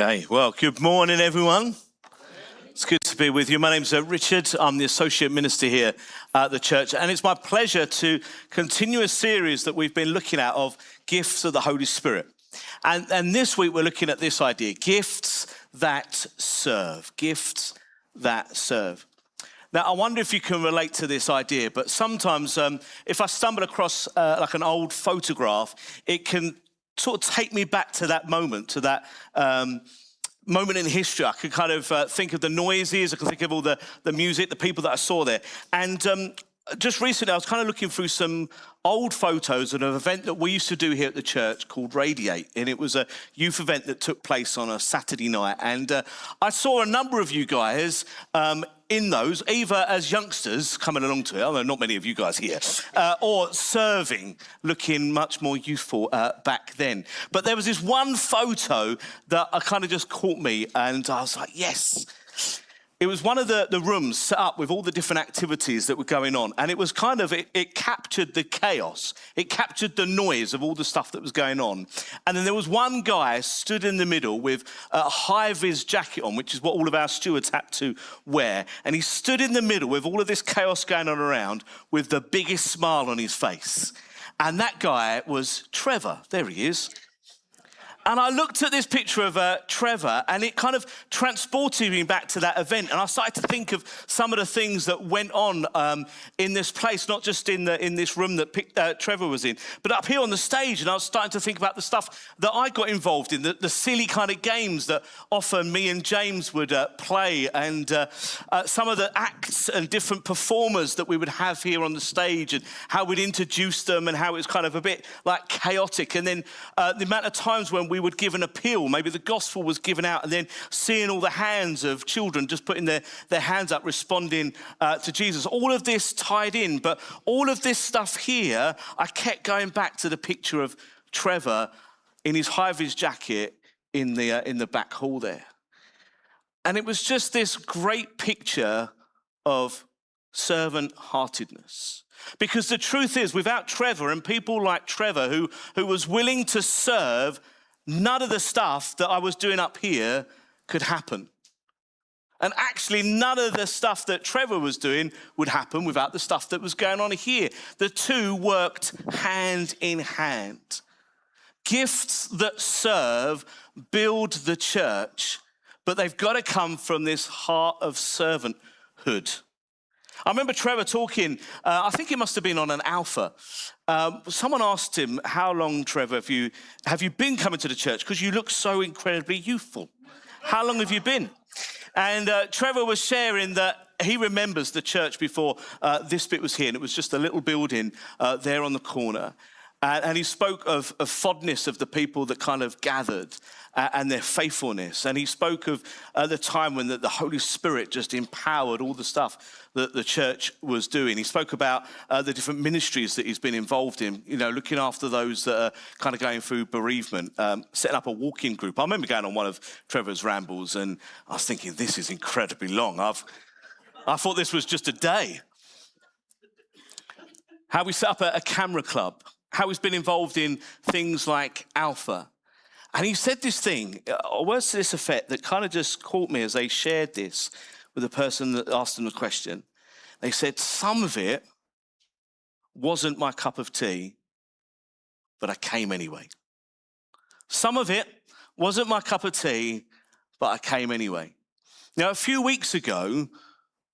Okay, well, good morning, everyone. It's good to be with you. My name's Richard. I'm the Associate Minister here at the church, and it's my pleasure to continue a series that we've been looking at of gifts of the Holy Spirit. And this week we're looking at this idea, gifts that serve, gifts that serve. Now, I wonder if you can relate to this idea, but sometimes if I stumble across like an old photograph, it can sort of take me back to that moment, to that moment in history. I can kind of think of the noises, I can think of all the music, the people that I saw there. And just recently, I was kind of looking through some old photos of an event that we used to do here at the church called Radiate. And it was a youth event that took place on a Saturday night. And I saw a number of you guys in those, either as youngsters coming along to it, although not many of you guys here, or serving, looking much more youthful back then. But there was this one photo that kind of just caught me, and I was like, yes. It was one of the rooms set up with all the different activities that were going on. And it was kind of, it captured the chaos. It captured the noise of all the stuff that was going on. And then there was one guy stood in the middle with a high-vis jacket on, which is what all of our stewards had to wear. And he stood in the middle with all of this chaos going on around with the biggest smile on his face. And that guy was Trevor. There he is. And I looked at this picture of Trevor, and it kind of transported me back to that event. And I started to think of some of the things that went on in this place, not just in this room that Trevor was in, but up here on the stage. And I was starting to think about the stuff that I got involved in, the silly kind of games that often me and James would play, and some of the acts and different performers that we would have here on the stage, and how we'd introduce them, and how it was kind of a bit like chaotic. And then the amount of times when we would give an appeal, maybe the gospel was given out, and then seeing all the hands of children just putting their hands up, responding to Jesus. All of this tied in, but all of this stuff here, I kept going back to the picture of Trevor in his high-vis jacket in the back hall there. And it was just this great picture of servant-heartedness. Because the truth is, without Trevor and people like Trevor who was willing to serve, none of the stuff that I was doing up here could happen. And actually, none of the stuff that Trevor was doing would happen without the stuff that was going on here. The two worked hand in hand. Gifts that serve build the church, but they've got to come from this heart of servanthood. I remember Trevor talking, I think it must have been on an Alpha. Someone asked him, how long, Trevor, have you been coming to the church? Because you look so incredibly youthful. How long have you been? And Trevor was sharing that he remembers the church before this bit was here, and it was just a little building there on the corner. And he spoke of fondness of the people that kind of gathered and their faithfulness. And he spoke of the time when the Holy Spirit just empowered all the stuff that the church was doing. He spoke about the different ministries that he's been involved in, looking after those that are kind of going through bereavement, setting up a walking group. I remember going on one of Trevor's rambles, and I was thinking, this is incredibly long. I thought this was just a day. How we set up a camera club. How he's been involved in things like Alpha. And he said this thing, words to this effect, that kind of just caught me as they shared this with the person that asked them the question. They said, some of it wasn't my cup of tea, but I came anyway. Some of it wasn't my cup of tea, but I came anyway. Now, a few weeks ago,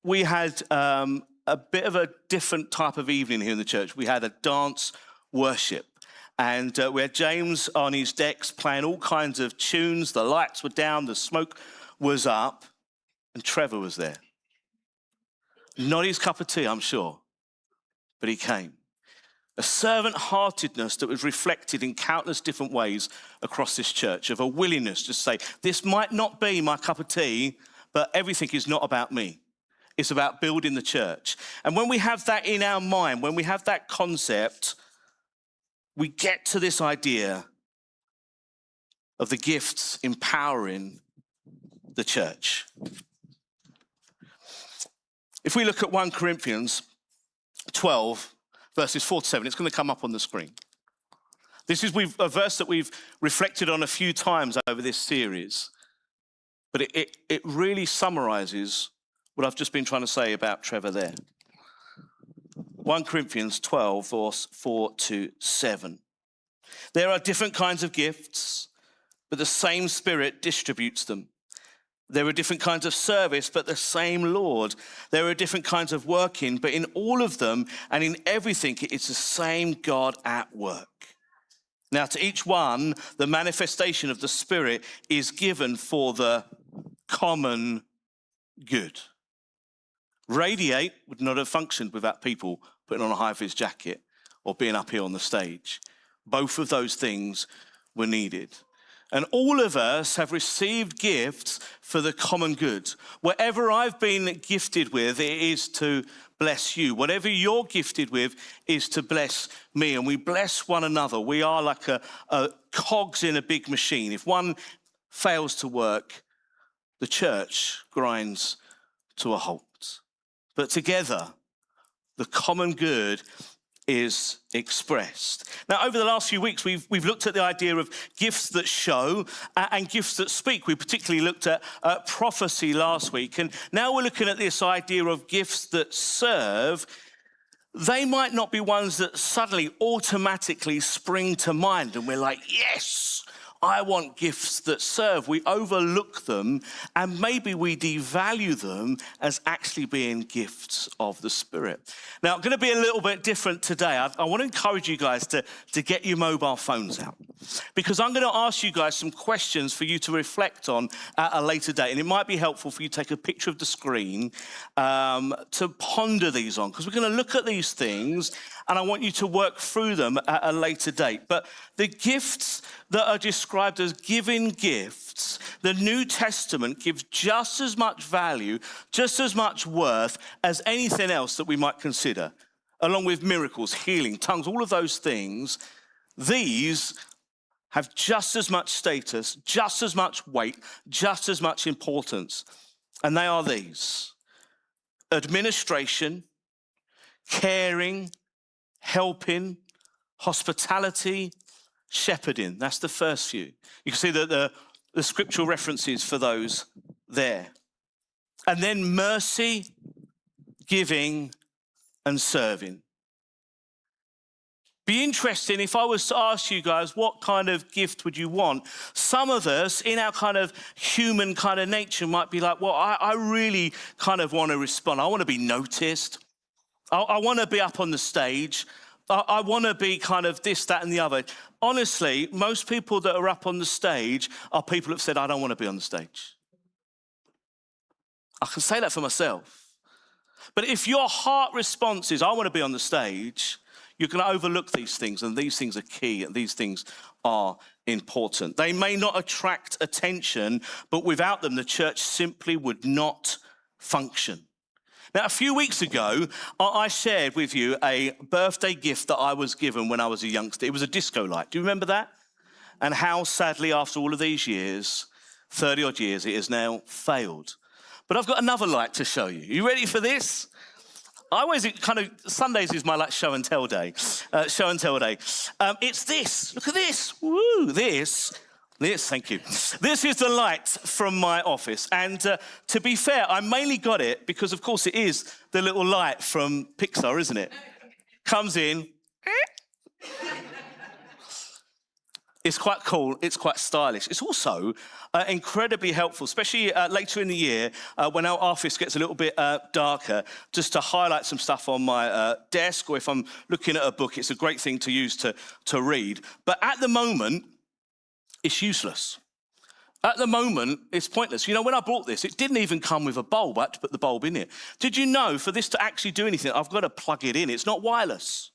we had a bit of a different type of evening here in the church. We had a dance worship. And we had James on his decks playing all kinds of tunes. The lights were down, the smoke was up, and Trevor was there. Not his cup of tea, I'm sure, but he came. A servant-heartedness that was reflected in countless different ways across this church, of a willingness to say, this might not be my cup of tea, but everything is not about me. It's about building the church. And when we have that in our mind, when we have that concept, we get to this idea of the gifts empowering the church. If we look at 1 Corinthians 12, verses 4 to 7, it's going to come up on the screen. This is a verse that we've reflected on a few times over this series. But it really summarizes what I've just been trying to say about Trevor there. 1 Corinthians 12, verse 4 to 7. There are different kinds of gifts, but the same Spirit distributes them. There are different kinds of service, but the same Lord. There are different kinds of working, but in all of them and in everything, it's the same God at work. Now, to each one, the manifestation of the Spirit is given for the common good. Radiate would not have functioned without people putting on a high-vis jacket or being up here on the stage. Both of those things were needed. And all of us have received gifts for the common good. Whatever I've been gifted with, it is to bless you. Whatever you're gifted with is to bless me. And we bless one another. We are like a cogs in a big machine. If one fails to work, the church grinds to a halt. But together, the common good is expressed. Now, over the last few weeks, we've looked at the idea of gifts that show and gifts that speak. We particularly looked at prophecy last week, and now we're looking at this idea of gifts that serve. They might not be ones that suddenly automatically spring to mind, and we're like, yes, I want gifts that serve. We overlook them, and maybe we devalue them as actually being gifts of the Spirit. Now, I'm going to be a little bit different today. I want to encourage you guys to get your mobile phones out, because I'm going to ask you guys some questions for you to reflect on at a later date. And it might be helpful for you to take a picture of the screen to ponder these on, because we're going to look at these things, and I want you to work through them at a later date. But the gifts that are described as giving gifts, the New Testament gives just as much value, just as much worth as anything else that we might consider, along with miracles, healing, tongues, all of those things. These have just as much status, just as much weight, just as much importance. And they are these: administration, caring, helping, hospitality, shepherding. That's the first few. You can see that the scriptural references for those there. And then mercy, giving, and serving. Be interesting if I was to ask you guys, what kind of gift would you want? Some of us, in our kind of human kind of nature, might be like, well, I really kind of want to respond. I want to be noticed. I want to be up on the stage. I want to be kind of this, that, and the other. Honestly, most people that are up on the stage are people who have said, I don't want to be on the stage. I can say that for myself. But if your heart response is, I want to be on the stage, you're going to overlook these things, and these things are key, and these things are important. They may not attract attention, but without them, the church simply would not function. Now, a few weeks ago, I shared with you a birthday gift that I was given when I was a youngster. It was a disco light. Do you remember that? And how sadly, after all of these years, 30 odd years, it has now failed. But I've got another light to show you. You ready for this? I always Sundays is my show and tell day. It's this. Look at this. Woo, this, thank you. This is the light from my office. And to be fair, I mainly got it because, of course, it is the little light from Pixar, isn't it? Comes in. It's quite cool. It's quite stylish. It's also incredibly helpful, especially later in the year when our office gets a little bit darker, just to highlight some stuff on my desk, or if I'm looking at a book, it's a great thing to use to read. But at the moment, it's useless. At the moment, it's pointless. You know, when I bought this, it didn't even come with a bulb. I had to put the bulb in it. Did you know for this to actually do anything, I've got to plug it in? It's not wireless.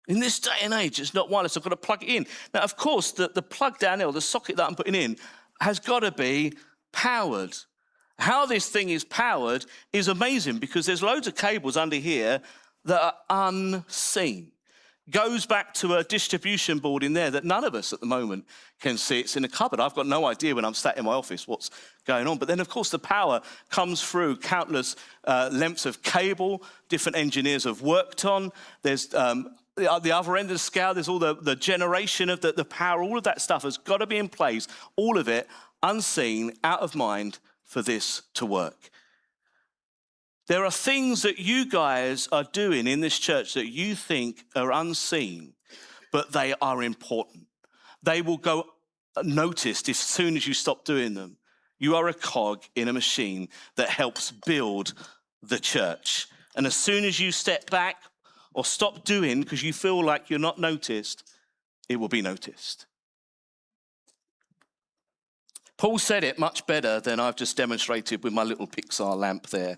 In this day and age, it's not wireless. I've got to plug it in. Now, of course, the plug down there, or the socket that I'm putting in, has got to be powered. How this thing is powered is amazing, because there's loads of cables under here that are unseen. Goes back to a distribution board in there that none of us at the moment can see. It's in a cupboard. I've got no idea when I'm sat in my office what's going on. But then, of course, the power comes through countless lengths of cable different engineers have worked on. There's the other end of the scale, there's all the generation of the power. All of that stuff has got to be in place, all of it unseen, out of mind for this to work. There are things that you guys are doing in this church that you think are unseen, but they are important. They will go noticed as soon as you stop doing them. You are a cog in a machine that helps build the church. And as soon as you step back or stop doing because you feel like you're not noticed, it will be noticed. Paul said it much better than I've just demonstrated with my little Pixar lamp there.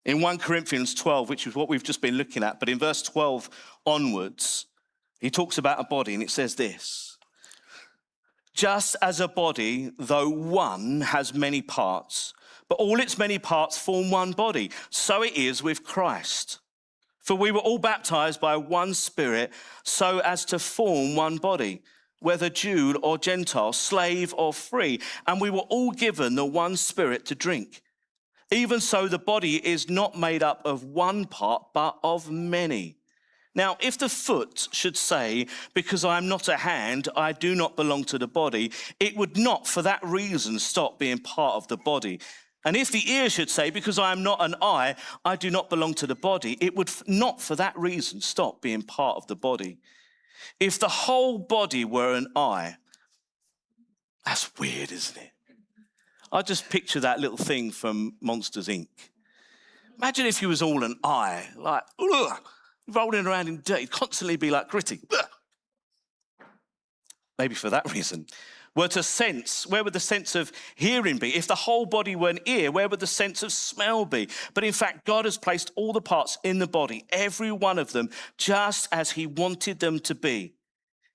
In 1 Corinthians 12, which is what we've just been looking at, but in verse 12 onwards, he talks about a body and it says this: just as a body, though one, has many parts, but all its many parts form one body, so it is with Christ. For we were all baptized by one Spirit so as to form one body, whether Jew or Gentile, slave or free, and we were all given the one Spirit to drink. Even so, the body is not made up of one part, but of many. Now, if the foot should say, because I am not a hand, I do not belong to the body, it would not for that reason stop being part of the body. And if the ear should say, because I am not an eye, I do not belong to the body, it would not for that reason stop being part of the body. If the whole body were an eye, that's weird, isn't it? I just picture that little thing from Monsters, Inc. Imagine if you was all an eye, like, ugh, rolling around in dirt, constantly be like gritty. Ugh. Maybe for that reason. Were to sense, where would the sense of hearing be? If the whole body were an ear, where would the sense of smell be? But in fact, God has placed all the parts in the body, every one of them, just as he wanted them to be.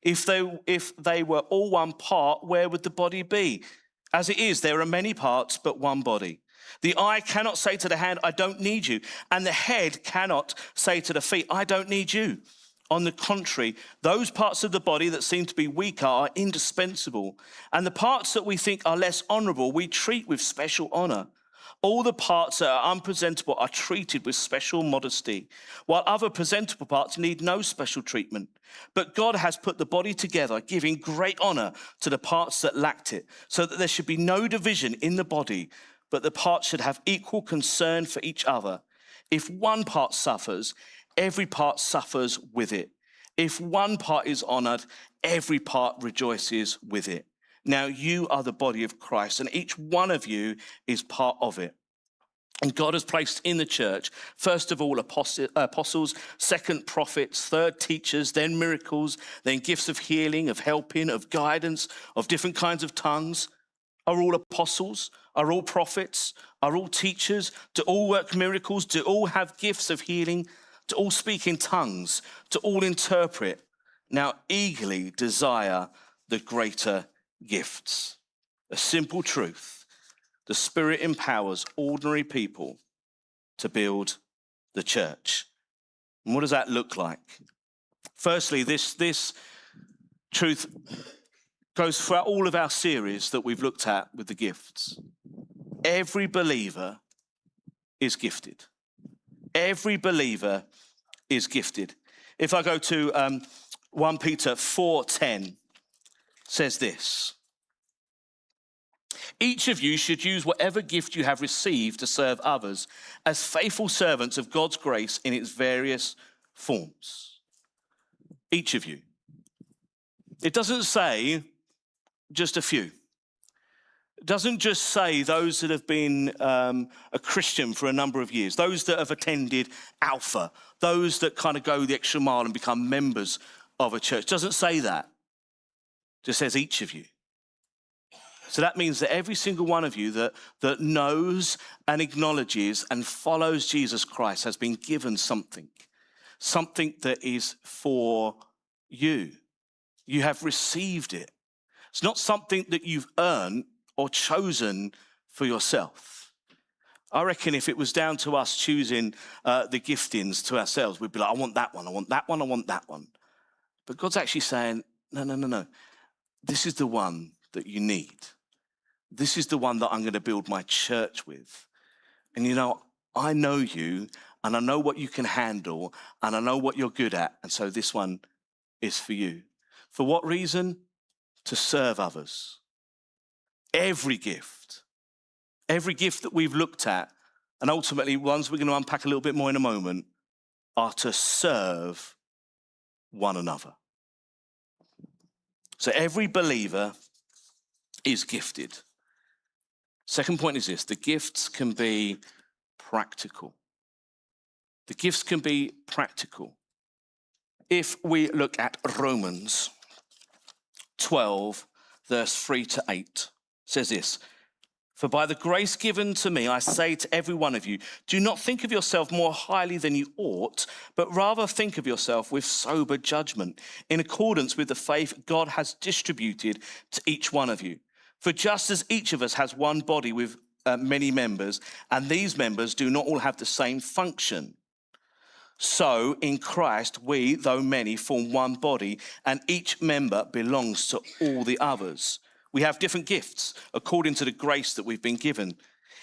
If they were all one part, where would the body be? As it is, there are many parts, but one body. The eye cannot say to the hand, I don't need you. And the head cannot say to the feet, I don't need you. On the contrary, those parts of the body that seem to be weaker are indispensable. And the parts that we think are less honorable, we treat with special honor. All the parts that are unpresentable are treated with special modesty, while other presentable parts need no special treatment. But God has put the body together, giving great honor to the parts that lacked it, so that there should be no division in the body, but the parts should have equal concern for each other. If one part suffers, every part suffers with it. If one part is honored, every part rejoices with it. Now you are the body of Christ, and each one of you is part of it. And God has placed in the church, first of all, apostles, second prophets, third teachers, then miracles, then gifts of healing, of helping, of guidance, of different kinds of tongues. Are all apostles? Are all prophets? Are all teachers? Do all work miracles? Do all have gifts of healing? Do all speak in tongues? Do all interpret? Now eagerly desire the greater gifts. A simple truth: the Spirit empowers ordinary people to build the church. And what does that look like? Firstly, this truth goes throughout all of our series that we've looked at with the gifts. Every believer is gifted. Every believer is gifted. If I go to 1 Peter 4:10, says this: each of you should use whatever gift you have received to serve others as faithful servants of God's grace in its various forms. Each of you. It doesn't say just a few. It doesn't just say those that have been a Christian for a number of years, those that have attended Alpha, those that kind of go the extra mile and become members of a church. It doesn't say that. It just says each of you. So that means that every single one of you that knows and acknowledges and follows Jesus Christ has been given something that is for you. You have received it. It's not something that you've earned or chosen for yourself. I reckon if it was down to us choosing the giftings to ourselves, we'd be like, I want that one, I want that one, I want that one. But God's actually saying, no. This is the one that you need. This is the one that I'm going to build my church with. And you know, I know you, and I know what you can handle, and I know what you're good at. And so this one is for you. For what reason? To serve others. every gift that we've looked at, and ultimately ones we're going to unpack a little bit more in a moment, are to serve one another. So every believer is gifted. Second point is this: the gifts can be practical. The gifts can be practical. If we look at Romans 12, verse 3 to 8, says this: "For by the grace given to me, I say to every one of you, do not think of yourself more highly than you ought, but rather think of yourself with sober judgment, in accordance with the faith God has distributed to each one of you. For just as each of us has one body with many members, and these members do not all have the same function, so in Christ we, though many, form one body, and each member belongs to all the others. We have different gifts according to the grace that we've been given.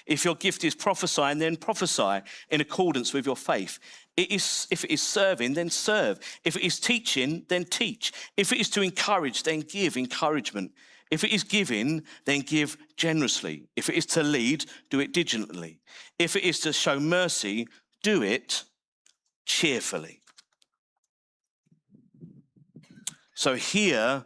If your gift is prophesying, then prophesy in accordance with your faith. If it is serving, then serve. If it is teaching, then teach. If it is to encourage, then give encouragement. If it is giving, then give generously. If it is to lead, do it diligently. If it is to show mercy, do it cheerfully." So here,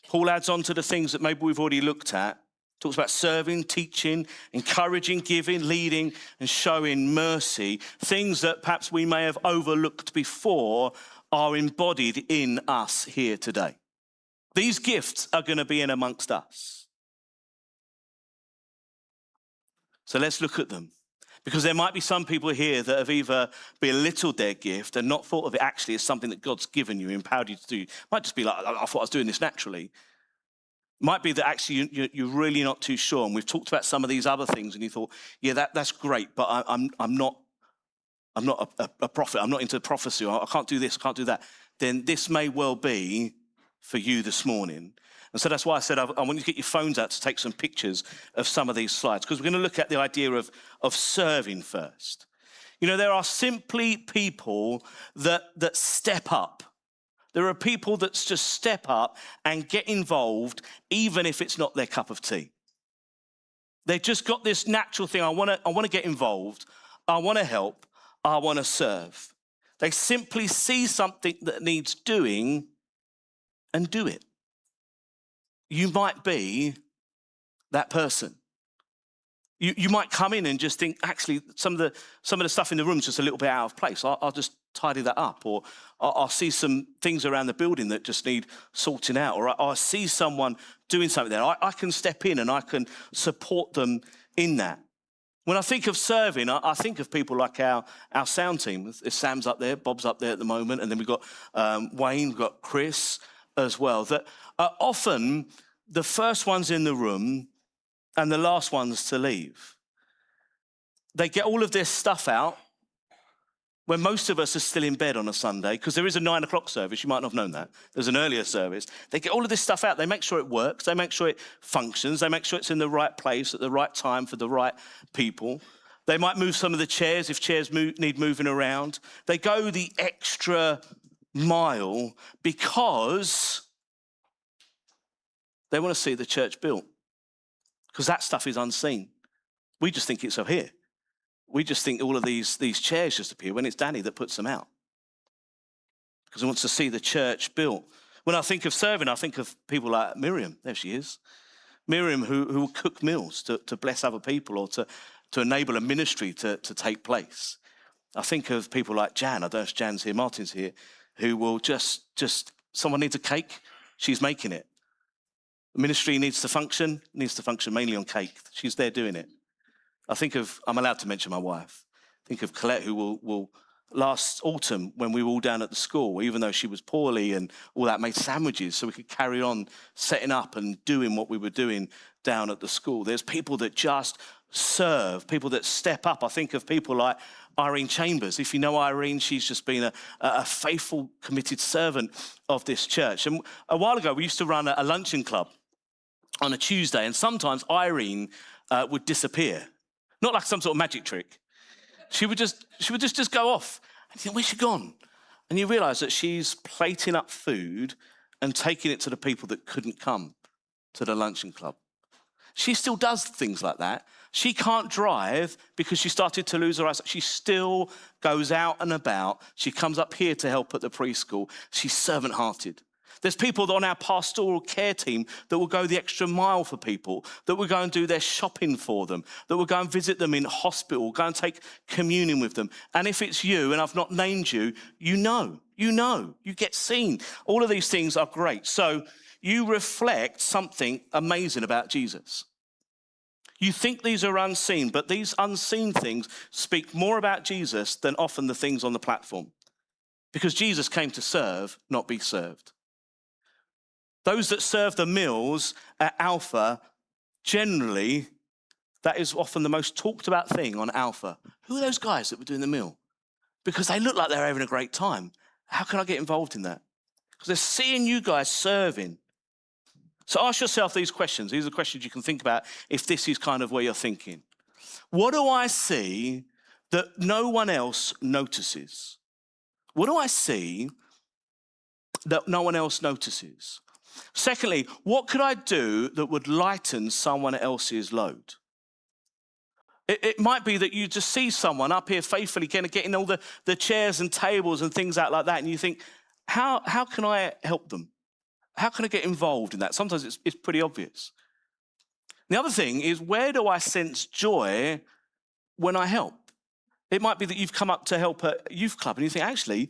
Paul adds on to the things that maybe we've already looked at. Talks about serving, teaching, encouraging, giving, leading, and showing mercy. Things that perhaps we may have overlooked before are embodied in us here today. These gifts are going to be in amongst us. So let's look at them. Because there might be some people here that have either belittled their gift and not thought of it actually as something that God's given you, empowered you to do. It might just be like, I thought I was doing this naturally. Might be that actually you're really not too sure. And we've talked about some of these other things and you thought, yeah, that's great, but I'm not a prophet. I'm not into prophecy. I can't do this, I can't do that. Then this may well be for you this morning. And so that's why I said I want you to get your phones out to take some pictures of some of these slides, because we're going to look at the idea of serving first. You know, there are simply people that step up. There are people that just step up and get involved, even if it's not their cup of tea. They've just got this natural thing. I want to get involved. I want to help. I want to serve. They simply see something that needs doing and do it. You might be that person. You might come in and just think, actually, some of the stuff in the room is just a little bit out of place. I'll just tidy that up, or I'll see some things around the building that just need sorting out, or I see someone doing something there. I can step in and I can support them in that. When I think of serving, I think of people like our sound team. Sam's up there, Bob's up there at the moment, and then we've got Wayne, we've got Chris as well, that are often the first ones in the room and the last ones to leave. They get all of their stuff out when most of us are still in bed on a Sunday, because there is a 9 o'clock service. You might not have known that. There's an earlier service. They get all of this stuff out. They make sure it works. They make sure it functions. They make sure it's in the right place at the right time for the right people. They might move some of the chairs if chairs need moving around. They go the extra mile because they want to see the church built, because that stuff is unseen. We just think it's up here. We just think all of these chairs just appear when it's Danny that puts them out, because he wants to see the church built. When I think of serving, I think of people like Miriam. There she is. Miriam, who will cook meals to bless other people, or to enable a ministry to take place. I think of people like Jan. I don't know if Jan's here, Martin's here, who will just someone needs a cake, she's making it. The ministry needs to function mainly on cake. She's there doing it. I'm allowed to mention my wife. Think of Colette, who will last autumn, when we were all down at the school, even though she was poorly and all that, made sandwiches so we could carry on setting up and doing what we were doing down at the school. There's people that just serve, people that step up. I think of people like Irene Chambers. If you know Irene, she's just been a faithful, committed servant of this church. And a while ago, we used to run a luncheon club on a Tuesday, and sometimes Irene would disappear. Not like some sort of magic trick. She would just go off. And you think, where's she gone? And you realise that she's plating up food and taking it to the people that couldn't come to the luncheon club. She still does things like that. She can't drive because she started to lose her eyesight. She still goes out and about. She comes up here to help at the preschool. She's servant-hearted. There's people on our pastoral care team that will go the extra mile for people, that will go and do their shopping for them, that will go and visit them in hospital, go and take communion with them. And if it's you, and I've not named you, you know, you get seen. All of these things are great. So you reflect something amazing about Jesus. You think these are unseen, but these unseen things speak more about Jesus than often the things on the platform. Because Jesus came to serve, not be served. Those that serve the meals at Alpha, generally, that is often the most talked about thing on Alpha. Who are those guys that were doing the meal? Because they look like they're having a great time. How can I get involved in that? Because they're seeing you guys serving. So ask yourself these questions. These are the questions you can think about if this is kind of where you're thinking. What do I see that no one else notices? What do I see that no one else notices? Secondly, what could I do that would lighten someone else's load? It might be that you just see someone up here faithfully getting all the chairs and tables and things out like that, and you think, how can I help them? How can I get involved in that? Sometimes it's pretty obvious. The other thing is, where do I sense joy when I help? It might be that you've come up to help a youth club and you think, actually,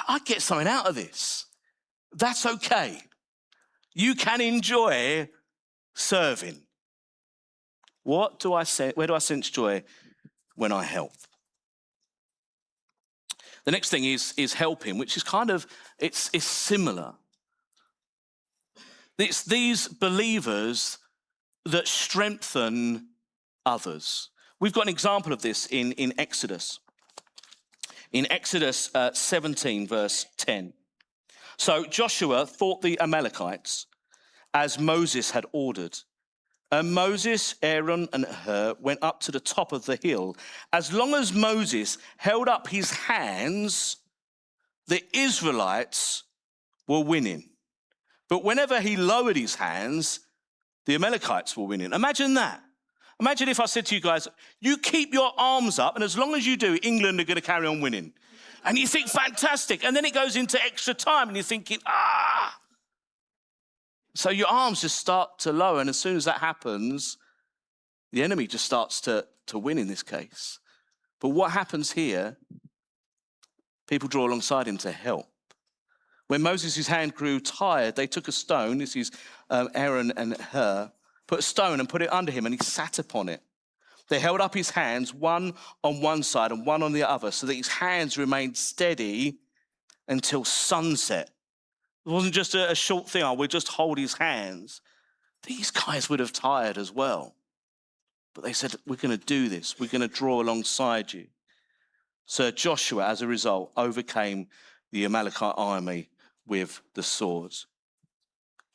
I get something out of this. That's okay. You can enjoy serving. Where do I sense joy when I help? The next thing is helping, which is kind of, it's similar. It's these believers that strengthen others. We've got an example of this in Exodus. In Exodus 17, verse 10. So Joshua fought the Amalekites as Moses had ordered. And Moses, Aaron, and Hur went up to the top of the hill. As long as Moses held up his hands, the Israelites were winning. But whenever he lowered his hands, the Amalekites were winning. Imagine that. Imagine if I said to you guys, you keep your arms up, and as long as you do, England are going to carry on winning. And you think, fantastic. And then it goes into extra time, and you're thinking, So your arms just start to lower, and as soon as that happens, the enemy just starts to win in this case. But what happens here, people draw alongside him to help. When Moses' hand grew tired, they took a stone, this is Aaron and Hur, put a stone and put it under him, and he sat upon it. They held up his hands, one on one side and one on the other, so that his hands remained steady until sunset. It wasn't just a short thing, we'll just hold his hands. These guys would have tired as well. But they said, we're going to do this. We're going to draw alongside you. So Joshua, as a result, overcame the Amalekite army with the swords.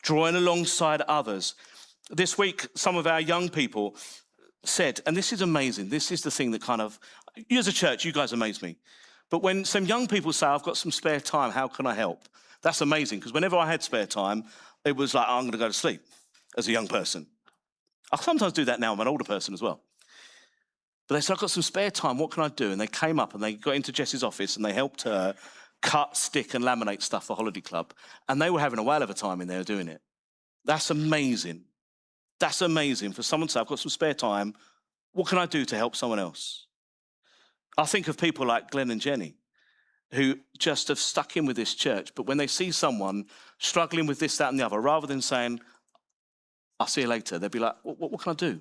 Drawing alongside others. This week, some of our young people said, and this is amazing, this is the thing that kind of, you as a church, you guys amaze me. But when some young people say, I've got some spare time, how can I help? That's amazing, because whenever I had spare time, it was like, I'm going to go to sleep as a young person. I sometimes do that now, I'm an older person as well. But they said, I've got some spare time, what can I do? And they came up and they got into Jess's office and they helped her cut, stick and laminate stuff for Holiday Club. And they were having a whale of a time in there doing it. That's amazing. That's amazing for someone to say, I've got some spare time. What can I do to help someone else? I think of people like Glenn and Jenny, who just have stuck in with this church. But when they see someone struggling with this, that, and the other, rather than saying, I'll see you later, they'd be like, what can I do?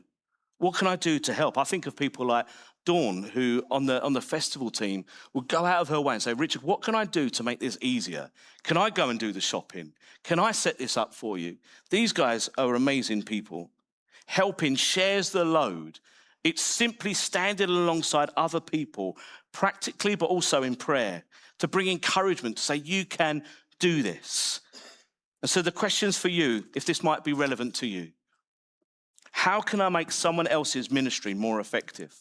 What can I do to help? I think of people like Dawn, who on the festival team would go out of her way and say, Richard, what can I do to make this easier? Can I go and do the shopping? Can I set this up for you? These guys are amazing people. Helping shares the load. It's simply standing alongside other people, practically, but also in prayer, to bring encouragement, to say, you can do this. And so the questions for you, if this might be relevant to you, how can I make someone else's ministry more effective?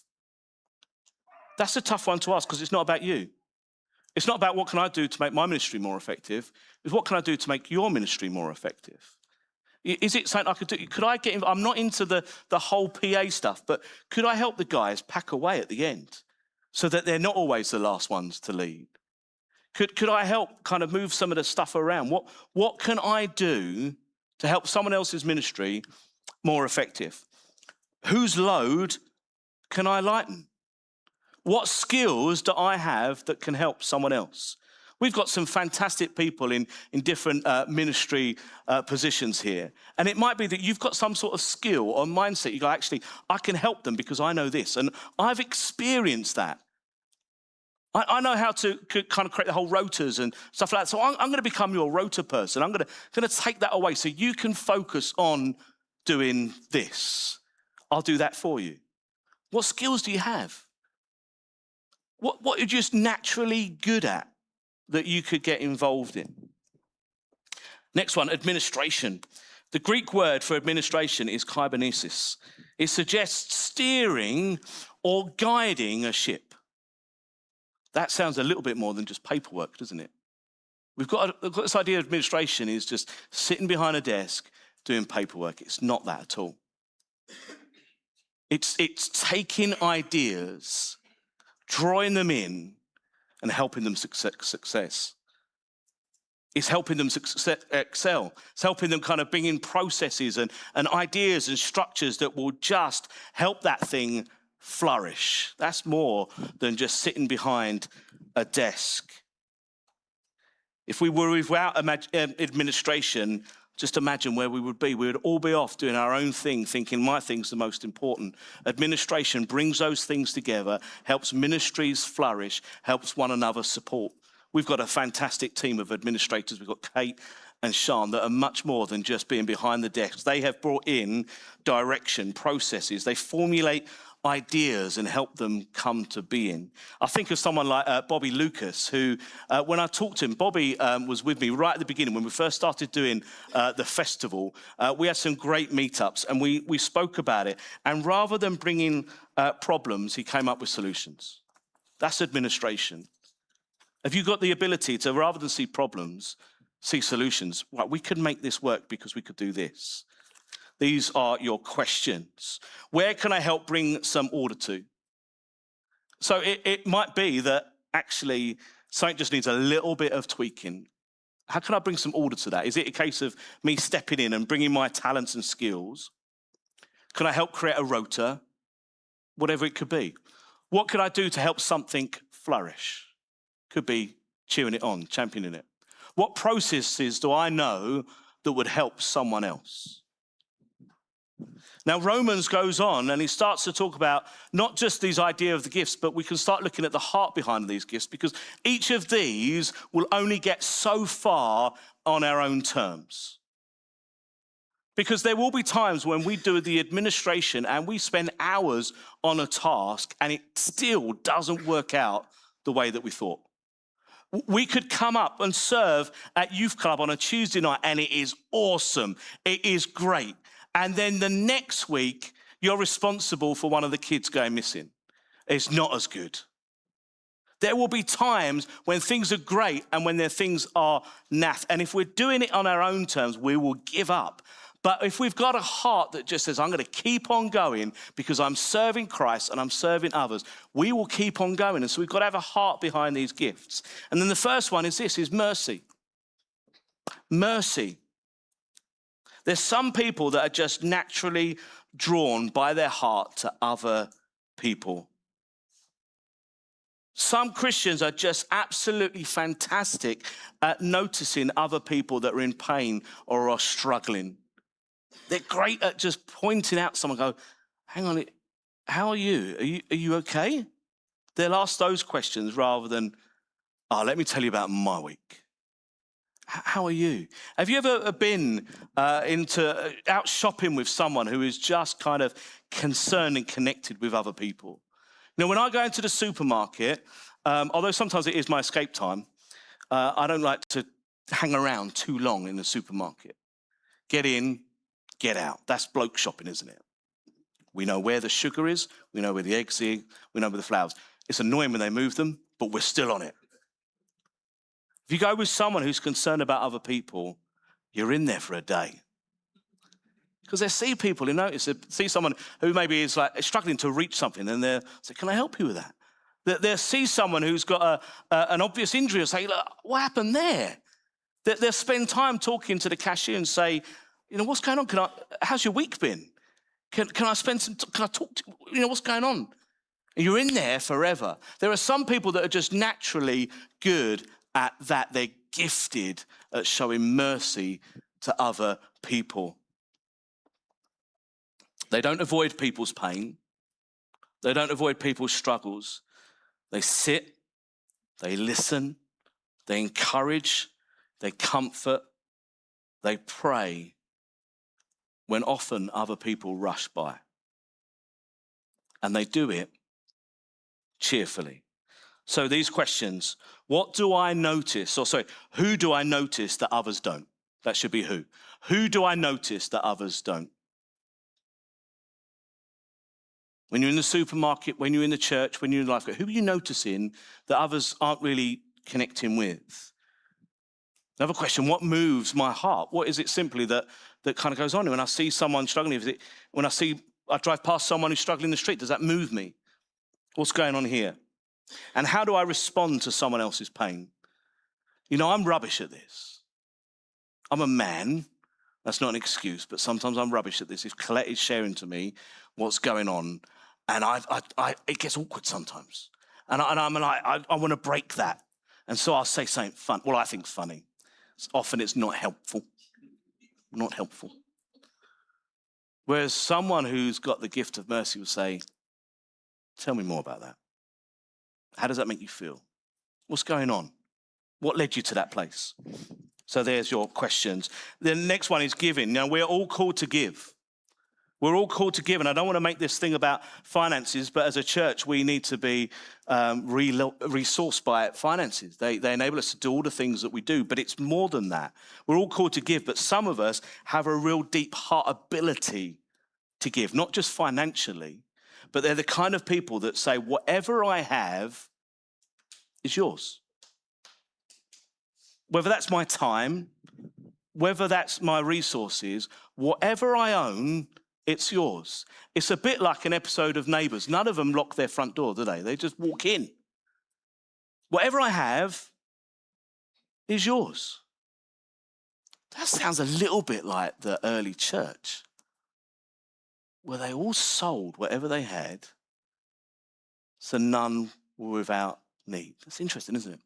That's a tough one to ask, because it's not about you. It's not about what can I do to make my ministry more effective. It's what can I do to make your ministry more effective? Is it something I could do? Could I get involved? I'm not into the whole PA stuff, but could I help the guys pack away at the end so that they're not always the last ones to leave? Could I help kind of move some of the stuff around? What can I do to help someone else's ministry more effective? Whose load can I lighten? What skills do I have that can help someone else? We've got some fantastic people in different ministry positions here. And it might be that you've got some sort of skill or mindset. You go, actually, I can help them because I know this. And I've experienced that. I know how to kind of create the whole rotas and stuff like that. So I'm going to become your rota person. I'm going to take that away so you can focus on doing this. I'll do that for you. What skills do you have? What you're just naturally good at that you could get involved in? Next one, administration. The Greek word for administration is kybernesis. It suggests steering or guiding a ship. That sounds a little bit more than just paperwork, doesn't it? We've got this idea of administration is just sitting behind a desk doing paperwork. It's not that at all. It's taking ideas, drawing them in, and helping them success. It's helping them excel. It's helping them kind of bring in processes and ideas and structures that will just help that thing flourish. That's more than just sitting behind a desk. If we were without administration, just imagine where we would be. We would all be off doing our own thing, thinking my thing's the most important. Administration brings those things together, helps ministries flourish, helps one another support. We've got a fantastic team of administrators. We've got Kate and Sean that are much more than just being behind the desk. They have brought in direction, processes. They formulate ideas and help them come to being. I think of someone like Bobby Lucas, who, when I talked to him, Bobby was with me right at the beginning when we first started doing the festival. We had some great meetups and we spoke about it. And rather than bringing problems, he came up with solutions. That's administration. Have you got the ability to, rather than see problems, see solutions? Well, we could make this work because we could do this. These are your questions. Where can I help bring some order to? So it might be that actually something just needs a little bit of tweaking. How can I bring some order to that? Is it a case of me stepping in and bringing my talents and skills? Can I help create a rota? Whatever it could be. What could I do to help something flourish? Could be cheering it on, championing it. What processes do I know that would help someone else? Now, Romans goes on and he starts to talk about not just these idea of the gifts, but we can start looking at the heart behind these gifts, because each of these will only get so far on our own terms. Because there will be times when we do the administration and we spend hours on a task and it still doesn't work out the way that we thought. We could come up and serve at youth club on a Tuesday night and it is awesome. It is great. And then the next week, you're responsible for one of the kids going missing. It's not as good. There will be times when things are great and when things are naff. And if we're doing it on our own terms, we will give up. But if we've got a heart that just says, I'm going to keep on going because I'm serving Christ and I'm serving others, we will keep on going. And so we've got to have a heart behind these gifts. And then the first one is this, is mercy. Mercy. There's some people that are just naturally drawn by their heart to other people. Some Christians are just absolutely fantastic at noticing other people that are in pain or are struggling. They're great at just pointing out someone, go, hang on, how are you? Are you okay? They'll ask those questions rather than, let me tell you about my week. How are you? Have you ever been out shopping with someone who is just kind of concerned and connected with other people? You know, when I go into the supermarket, although sometimes it is my escape time, I don't like to hang around too long in the supermarket. Get in, get out. That's bloke shopping, isn't it? We know where the sugar is, we know where the eggs are, we know where the flowers. It's annoying when they move them, but we're still on it. If you go with someone who's concerned about other people, you're in there for a day. Because they see people who notice, they see someone who maybe is like struggling to reach something, and they'll say, can I help you with that? They'll see someone who's got an obvious injury and say, look, what happened there? They'll spend time talking to the cashier and say, what's going on? How's your week been? Can I talk to you? What's going on? And you're in there forever. There are some people that are just naturally good at that. They're gifted at showing mercy to other people. They don't avoid people's pain. They don't avoid people's struggles. They sit, they listen, they encourage, they comfort, they pray when often other people rush by. And they do it cheerfully. So these questions, what do I notice? Who do I notice that others don't? That should be who. Who do I notice that others don't? When you're in the supermarket, when you're in the church, when you're in life, who are you noticing that others aren't really connecting with? Another question, what moves my heart? What is it simply that kind of goes on? When I see someone struggling, when I drive past someone who's struggling in the street, does that move me? What's going on here? And how do I respond to someone else's pain? I'm rubbish at this. I'm a man. That's not an excuse, but sometimes I'm rubbish at this. If Colette is sharing to me what's going on, and it gets awkward sometimes. And I'm like, I want to break that. And so I'll say something fun. Well, I think it's funny. Often it's not helpful. Not helpful. Whereas someone who's got the gift of mercy will say, tell me more about that. How does that make you feel? What's going on? What led you to that place? So there's your questions. The next one is giving. Now, we're all called to give. We're all called to give, and I don't want to make this thing about finances, but as a church, we need to be resourced by finances. They enable us to do all the things that we do, but it's more than that. We're all called to give, but some of us have a real deep heart ability to give, not just financially, but they're the kind of people that say, whatever I have is yours. Whether that's my time, whether that's my resources, whatever I own, it's yours. It's a bit like an episode of Neighbours. None of them lock their front door, do they? They just walk in. Whatever I have is yours. That sounds a little bit like the early church, where they all sold whatever they had, so none were without need. That's interesting, isn't it?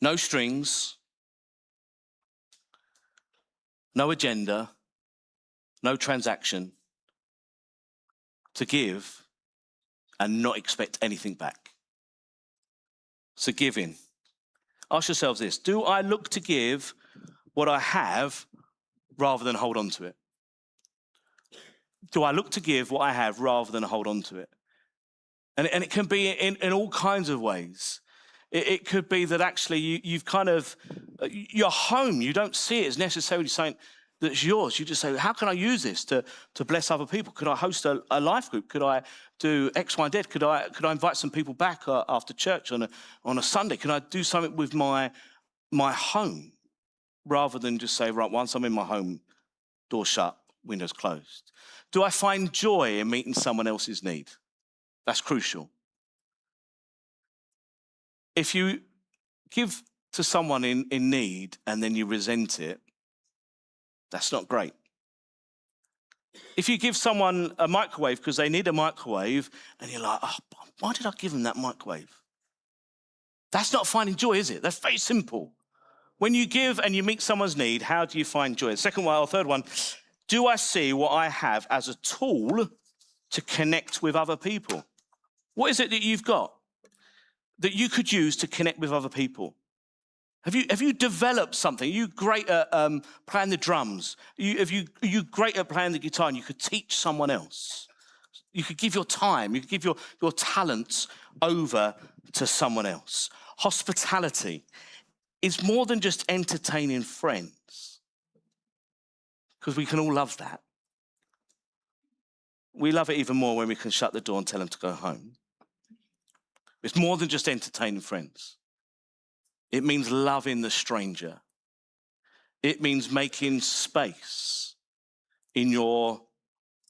No strings, no agenda, no transaction, to give and not expect anything back. So giving. Ask yourselves this: do I look to give what I have rather than hold on to it? Do I look to give what I have rather than hold on to it? And it can be in all kinds of ways. It could be that actually you've kind of, your home, you don't see it as necessarily something that's yours. You just say, how can I use this to bless other people? Could I host a life group? Could I do X, Y, and Z? Could I invite some people back after church on a Sunday? Can I do something with my home rather than just say, right, once I'm in my home, door shut, windows closed? Do I find joy in meeting someone else's need? That's crucial. If you give to someone in need and then you resent it, that's not great. If you give someone a microwave because they need a microwave and you're like, oh, why did I give them that microwave? That's not finding joy, is it? That's very simple. When you give and you meet someone's need, how do you find joy? The second one, or third one, do I see what I have as a tool to connect with other people? What is it that you've got that you could use to connect with other people? Have you developed something? Are you great at playing the drums? Are you great at playing the guitar and you could teach someone else? You could give your time, you could give your talents over to someone else. Hospitality is more than just entertaining friends, because we can all love that. We love it even more when we can shut the door and tell them to go home. It's more than just entertaining friends. It means loving the stranger. It means making space in your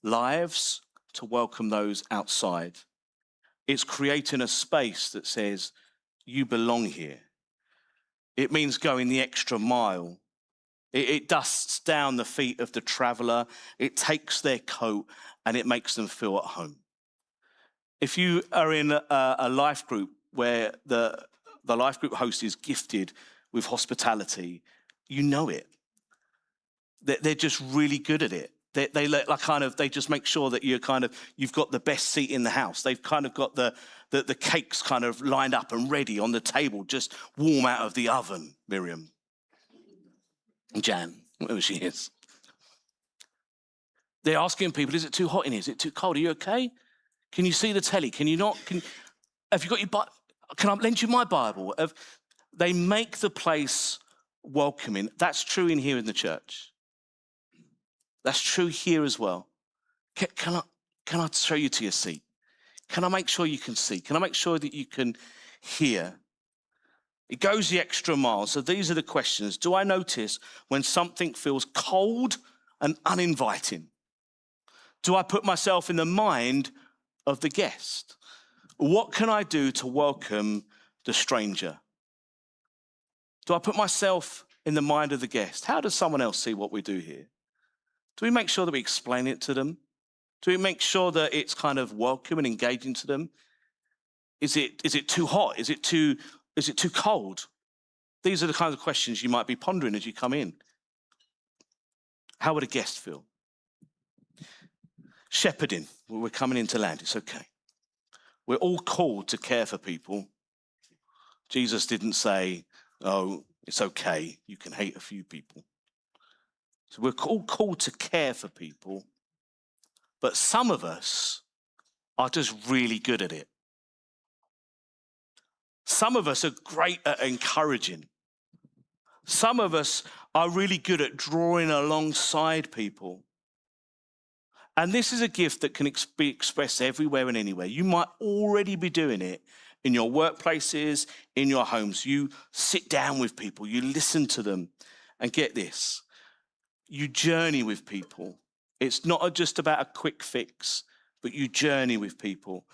lives to welcome those outside. It's creating a space that says, you belong here. It means going the extra mile. It dusts down the feet of the traveller. It takes their coat and it makes them feel at home. If you are in a life group where the life group host is gifted with hospitality, you know it. They're just really good at it. They just make sure that you've got the best seat in the house. They've kind of got the cakes kind of lined up and ready on the table, just warm out of the oven, Miriam. Jan, whoever she is. They're asking people, is it too hot in here? Is it too cold? Are you okay? Can you see the telly? Can you not? Have you got your Bible? Can I lend you my Bible? They make the place welcoming. That's true in here in the church. That's true here as well. Can I show you to your seat? Can I make sure you can see? Can I make sure that you can hear? It goes the extra mile. So these are the questions. Do I notice when something feels cold and uninviting? Do I put myself in the mind of the guest? What can I do to welcome the stranger? Do I put myself in the mind of the guest? How does someone else see what we do here? Do we make sure that we explain it to them? Do we make sure that it's kind of welcome and engaging to them? Is it too hot? Is it too cold? These are the kinds of questions you might be pondering as you come in. How would a guest feel? Shepherding. Well, we're coming into land. It's okay. We're all called to care for people. Jesus didn't say, oh, it's okay. You can hate a few people. So we're all called to care for people. But some of us are just really good at it. Some of us are great at encouraging. Some of us are really good at drawing alongside people. And this is a gift that can be expressed everywhere and anywhere. You might already be doing it in your workplaces, in your homes. You sit down with people, you listen to them, and get this, you journey with people. It's not just about a quick fix, but you journey with people.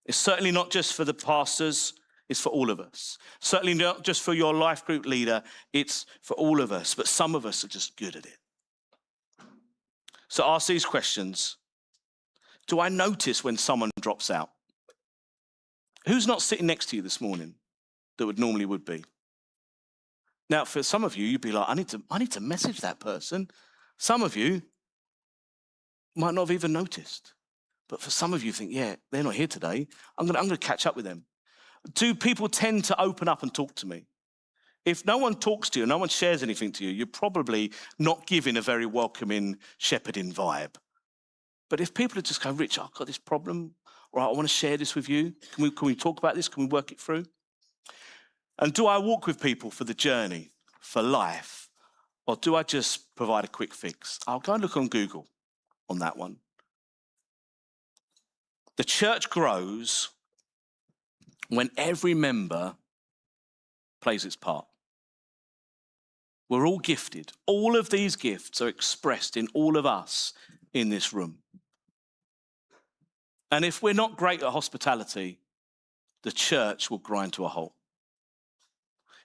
It's certainly not just for the pastors, it's for all of us. Certainly not just for your life group leader, it's for all of us, but some of us are just good at it. So ask these questions. Do I notice when someone drops out? Who's not sitting next to you this morning that normally would be? Now, for some of you, you'd be like, I need to message that person. Some of you might not have even noticed. But for some of you think, yeah, they're not here today. I'm going to catch up with them. Do people tend to open up and talk to me? If no one talks to you, no one shares anything to you, you're probably not giving a very welcoming, shepherding vibe. But if people are just going, Rich, I've got this problem, or I want to share this with you. Can we talk about this? Can we work it through? And do I walk with people for the journey, for life? Or do I just provide a quick fix? I'll go and look on Google on that one. The church grows when every member plays its part. We're all gifted. All of these gifts are expressed in all of us in this room. And if we're not great at hospitality, the church will grind to a halt.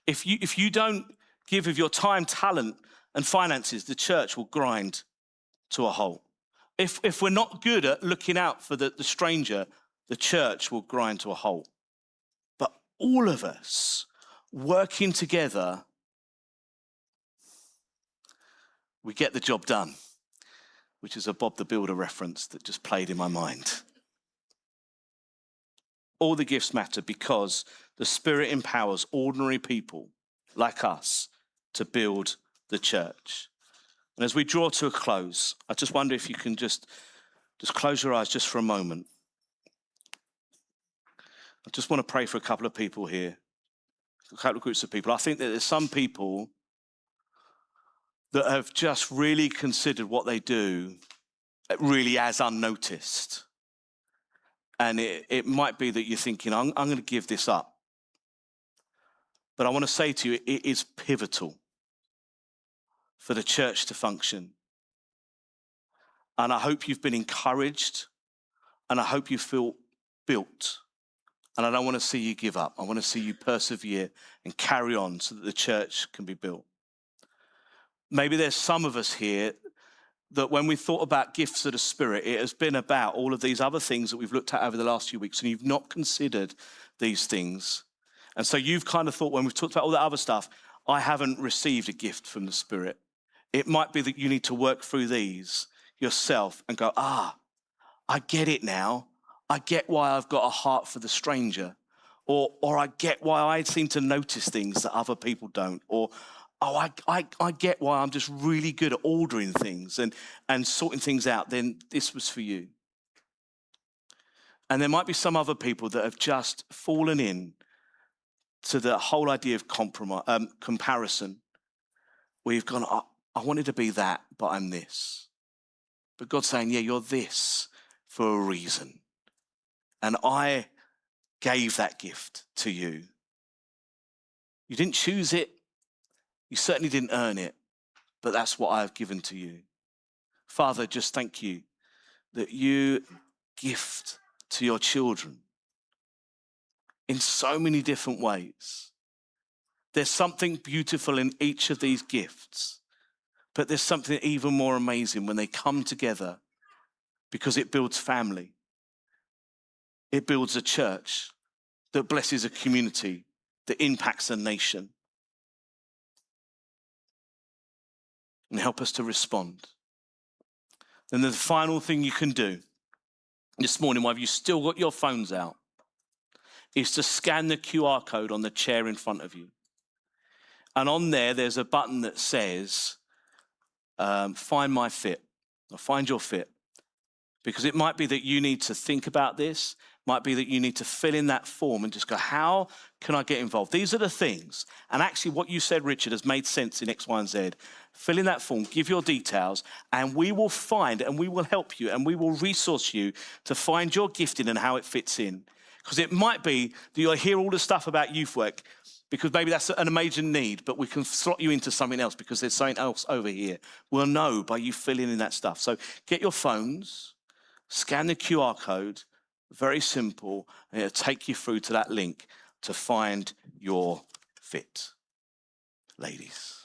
If you don't give of your time, talent, and finances, the church will grind to a halt. If we're not good at looking out for the stranger, the church will grind to a halt. But all of us working together, we get the job done, which is a Bob the Builder reference that just played in my mind. All the gifts matter because the Spirit empowers ordinary people like us to build the church. And as we draw to a close, I just wonder if you can just close your eyes just for a moment. I just want to pray for a couple of people here, a couple of groups of people. I think that there's some people that have just really considered what they do really as unnoticed. And it might be that you're thinking, I'm going to give this up. But I want to say to you, it is pivotal. for the church to function. And I hope you've been encouraged, and I hope you feel built. And I don't want to see you give up. I want to see you persevere and carry on so that the church can be built. Maybe there's some of us here that when we thought about gifts of the Spirit, it has been about all of these other things that we've looked at over the last few weeks, and you've not considered these things. And so you've kind of thought, when we've talked about all that other stuff, I haven't received a gift from the Spirit. It might be that you need to work through these yourself and go, I get it now. I get why I've got a heart for the stranger. Or I get why I seem to notice things that other people don't. Or, I get why I'm just really good at ordering things and sorting things out. Then this was for you. And there might be some other people that have just fallen in to the whole idea of comparison, where you've gone, I wanted to be that, but I'm this. But God's saying, yeah, you're this for a reason. And I gave that gift to you. You didn't choose it. You certainly didn't earn it, but that's what I have given to you. Father, just thank you that you gift to your children in so many different ways. There's something beautiful in each of these gifts, but there's something even more amazing when they come together, because it builds family. It builds a church that blesses a community, that impacts a nation. And help us to respond. And the final thing you can do this morning, while you've still got your phones out, is to scan the QR code on the chair in front of you. And on there's a button that says, find my fit, or find your fit. Because it might be that you need to think about this, might be that you need to fill in that form and just go, how can I get involved? These are the things. And actually what you said, Richard, has made sense in X, Y, and Z. Fill in that form, give your details, and we will find and we will help you and we will resource you to find your gifting and how it fits in. Because it might be that you'll hear all the stuff about youth work, because maybe that's an amazing need, but we can slot you into something else because there's something else over here. We'll know by you filling in that stuff. So get your phones, scan the QR code, very simple, and it'll take you through to that link to find your fit. Ladies.